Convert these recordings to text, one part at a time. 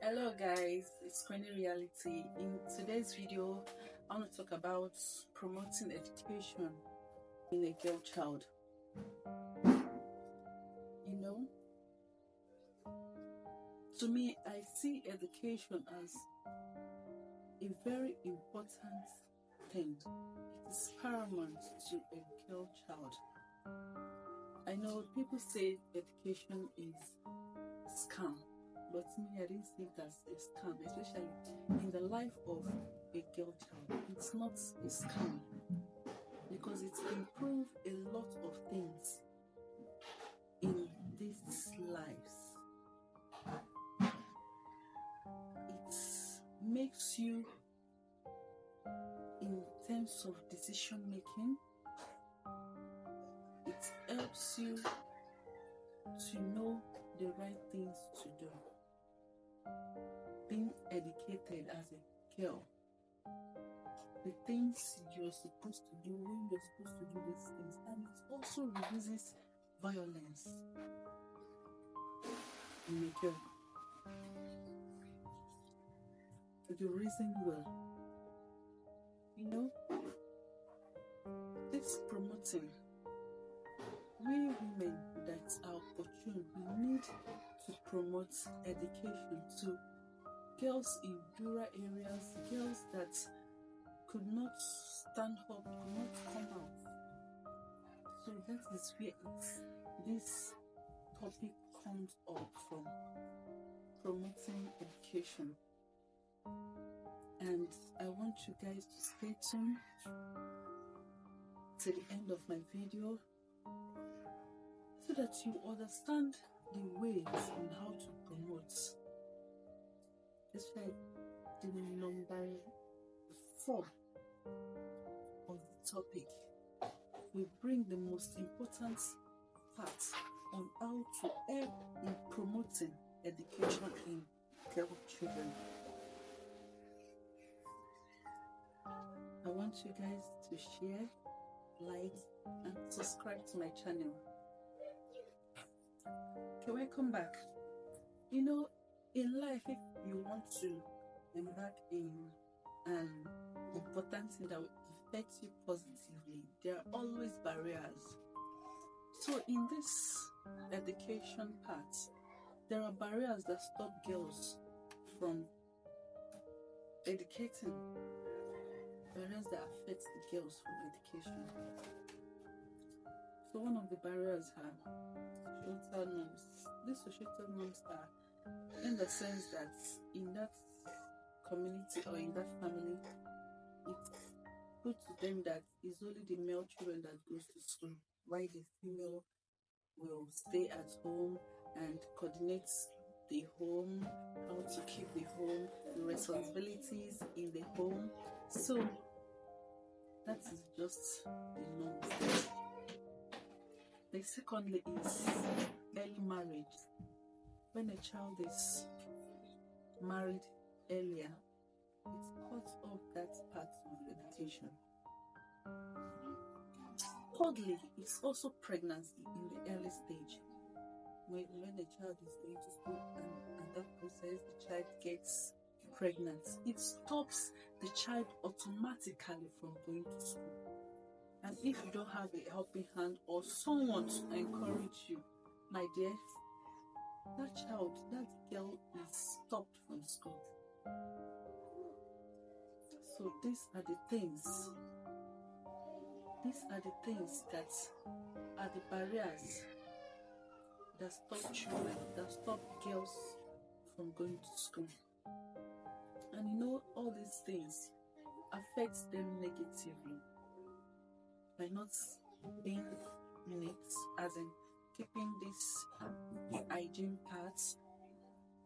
Hello guys, it's Queenie Reality. In today's video, I want to talk about promoting education in a girl child. You know, to me, I see education as a very important thing. It is paramount to a girl child. I know people say education is scam, but me, I didn't see it as a scam, especially in the life of a girl child. It's not a scam because it improves a lot of things in these lives. It makes you, in terms of decision making, it helps you to know the right things to do. Being educated as a girl, the things you're supposed to do, when you're supposed to do these things, and it also reduces violence in a girl. You reason well. You know, this promoting, we women that are opportune, we need to promote education to girls in rural areas, girls that could not stand up, could not come out. So that is where this topic comes up from, promoting education. And I want you guys to stay tuned to the end of my video so that you understand the ways and how to promote. It's like the number 4 of the topic. We bring the most important part on how to help in promoting education in girl children. I want you guys to share, like, and subscribe to my channel. Okay, welcome back. You know, in life, if you want to embark in an important thing that will affect you positively, there are always barriers. So in this education part, there are barriers that stop girls from educating, barriers that affect the girls from education. So one of the barriers are societal norms. These societal norms are in the sense that in that community or in that family, it's put to them that it's only the male children that goes to school, while the female will stay at home and coordinate the home, how to keep the home, the responsibilities in the home. So that is just the norm. The secondly is early marriage. When a child is married earlier, it cuts off that part of education. Thirdly, it's also pregnancy in the early stage. When the child is going to school and at that process the child gets pregnant, it stops the child automatically from going to school. And if you don't have a helping hand or someone to encourage you, my dear, that child, that girl is stopped from school. So these are the things that are the barriers that stop children, that stop girls from going to school. And you know, all these things affect them negatively by not being neat, as in keeping this hygiene parts.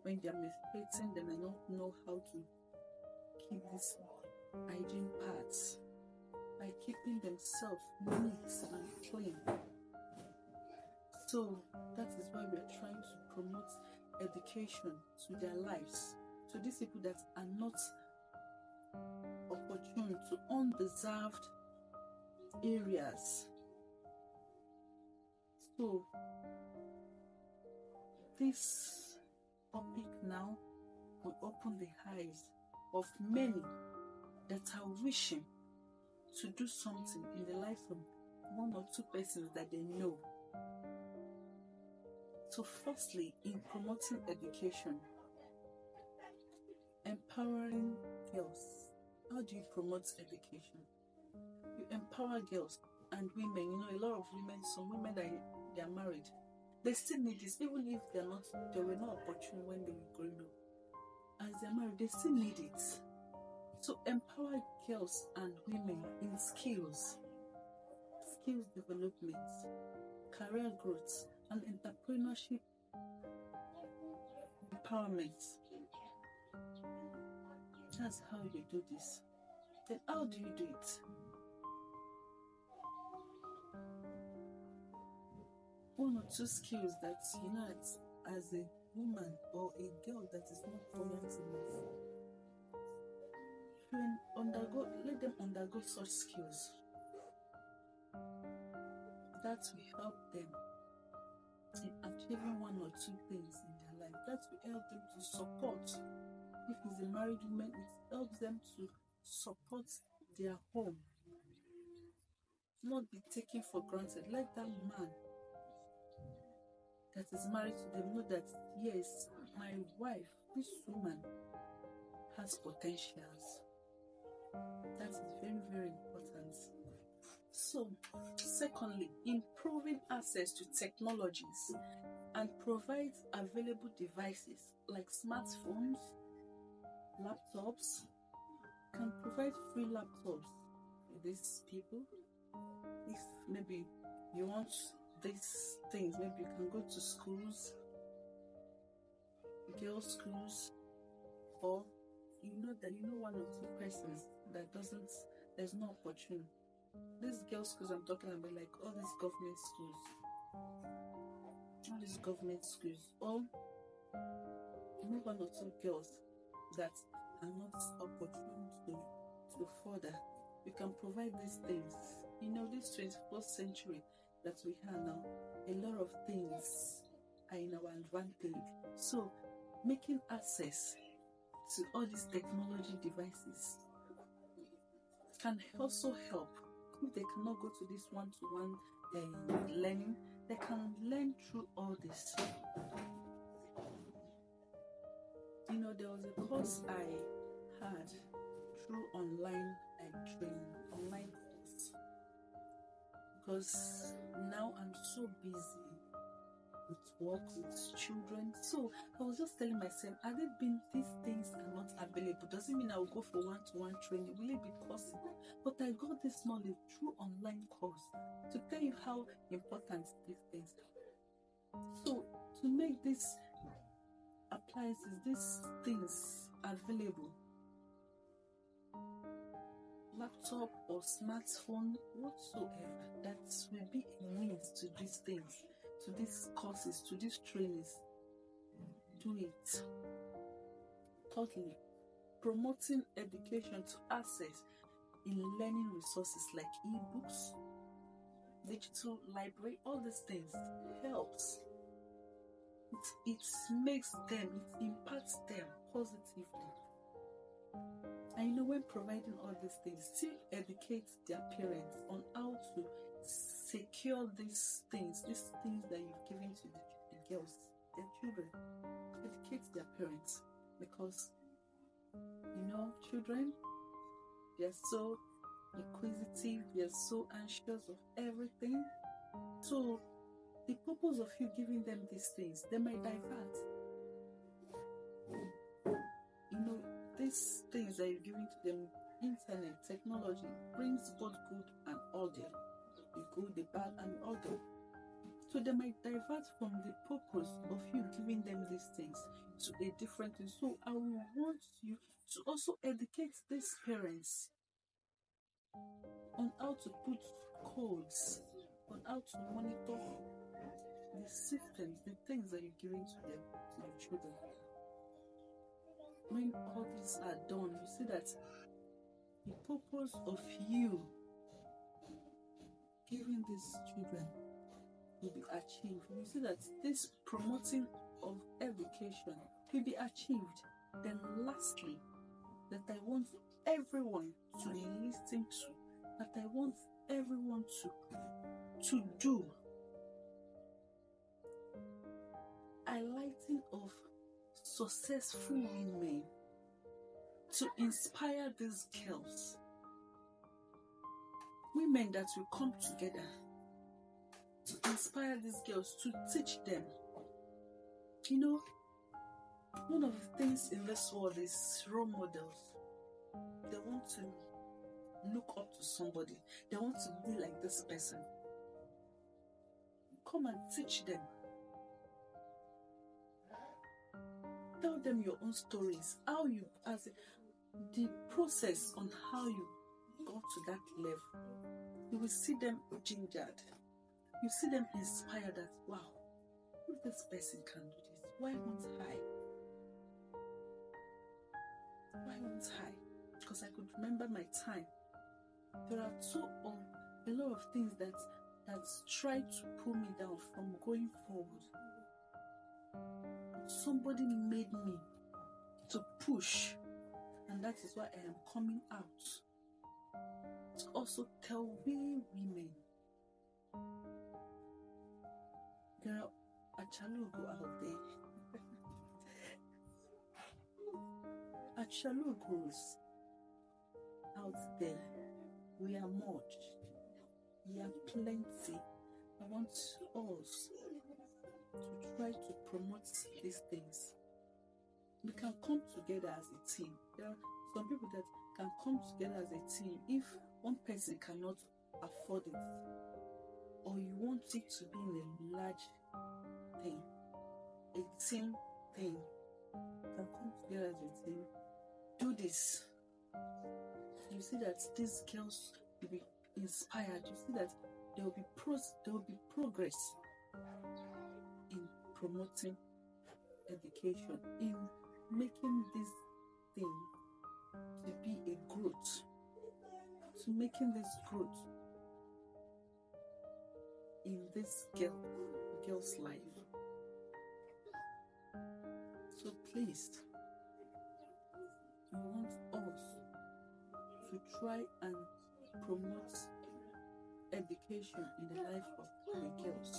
When they are menstruating, they may not know how to keep this hygiene parts by keeping themselves neat and clean. So that is why we are trying to promote education to their lives, to these people that are not opportune, to undeserved areas. So this topic now will open the eyes of many that are wishing to do something in the lives of one or two persons that they know. So firstly, in promoting education, empowering girls. How do you promote education? You empower girls and women. You know, a lot of women, some women that they are married, they still need this, even if they were not opportune when they were growing up. As they're married, they still need it. So empower girls and women in skills development, career growth, and entrepreneurship empowerment. That's how you do this. Then how do you do it? One or two skills that you know as a woman or a girl that is not buoyant enough. Let them undergo such skills. That will help them in achieving one or two things in their life. That will help them to support. If it's a married woman, it helps them to support their home. Not be taken for granted. Let that man that is married to them know that, yes, my wife, this woman, has potentials. That is very, very important. So, secondly, improving access to technologies and provide available devices like smartphones, laptops. Can provide free laptops for these people. If maybe you want these things, maybe you can go to schools, girls' schools, or you know one or two persons that there's no opportunity. These girls' schools I'm talking about, like all these government schools, or one or two girls that are not opportune to further. We can provide these things. You know, this 21st century that we have now, a lot of things are in our advantage. So, making access to all these technology devices can also help. If they cannot go to this one-to-one learning, they can learn through all this. You know, there was a course I had through online online course, because now I'm so busy with work, with children. So I was just telling myself, these things are not available, doesn't mean I will go for one-to-one training. Will it be possible? But I got this knowledge through online course to tell you how important these things are. So to make these appliances, these things available, laptop or smartphone, whatsoever, that will be a means to these things, to these courses, to these trainings. Do it. Thirdly, promoting education to access in learning resources like e-books, digital library, all these things helps. It makes them, it impacts them positively. And you know, when providing all these things, still educate their parents on how to secure these things that you've given to the girls, their children. Educate their parents, because you know, children, they are so inquisitive, they are so anxious of everything. So the purpose of you giving them these things, they might divert. You know, these things that you're giving to them, internet, technology, brings both good and evil. The good, the bad, and evil. So they might divert from the purpose of you giving them these things to a different thing. So I want you to also educate these parents on how to put codes, on how to monitor the systems, the things that you're giving to them, to your children. When all these are done, you see that the purpose of you giving these children will be achieved. You see that this promoting of education will be achieved. Then lastly, that I want everyone to listen to, that I want everyone to do, highlighting of successful women, to inspire these girls, women that will come together to inspire these girls, to teach them. You know, one of the things in this world is role models. They want to look up to somebody. They want to be like this person. Come and teach them. Tell them your own stories, how you, as the process on how you got to that level. You will see them gingered. You see them inspired that, wow, if this person can do this, why won't I? Why won't I? Because I could remember my time. There are a lot of things that tried to pull me down from going forward. Somebody made me to push, and that is why I am coming out to also tell we women, there are Achalugo out there. Achalugos out there. We are much. We are plenty. I want us to try to promote these things. We can come together as a team. There are some people that can come together as a team if one person cannot afford it, or you want it to be in a large thing, a team thing. You can come together as a team. Do this. You see that these girls will be inspired. You see that there will be progress in promoting education, in making this thing to be a growth, to making this growth in this girl's life. So please, I want us to try and promote education in the life of the girls,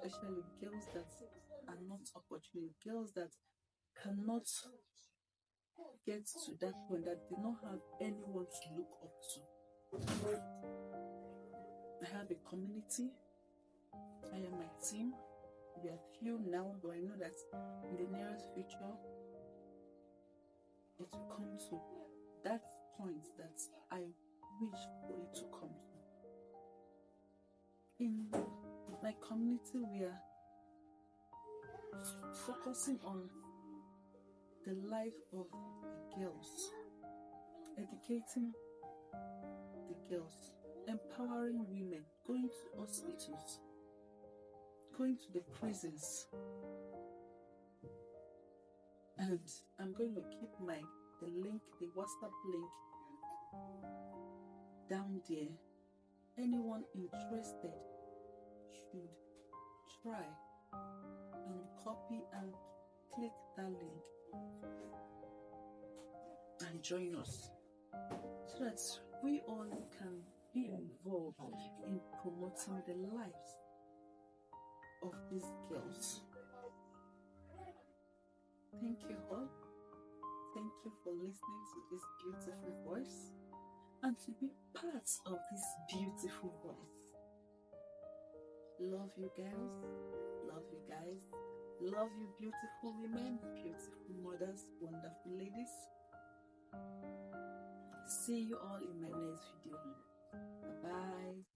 especially girls that are not opportunity, girls that cannot get to that point, that do not have anyone to look up to. I have a community. I am my team. We are few now, but I know that in the nearest future, it will come to that point that I wish for it to come to. In my community, we are focusing on the life of the girls, educating the girls, empowering women, going to hospitals, going to the prisons. And I'm going to keep the link, the WhatsApp link down there. Anyone interested should try and copy and click that link and join us, so that we all can be involved in promoting the lives of these girls. Thank you all. Thank you for listening to this beautiful voice and to be part of this beautiful voice. Love you girls, love you guys, love you beautiful women, beautiful mothers, wonderful ladies. See you all in my next video. Bye-bye.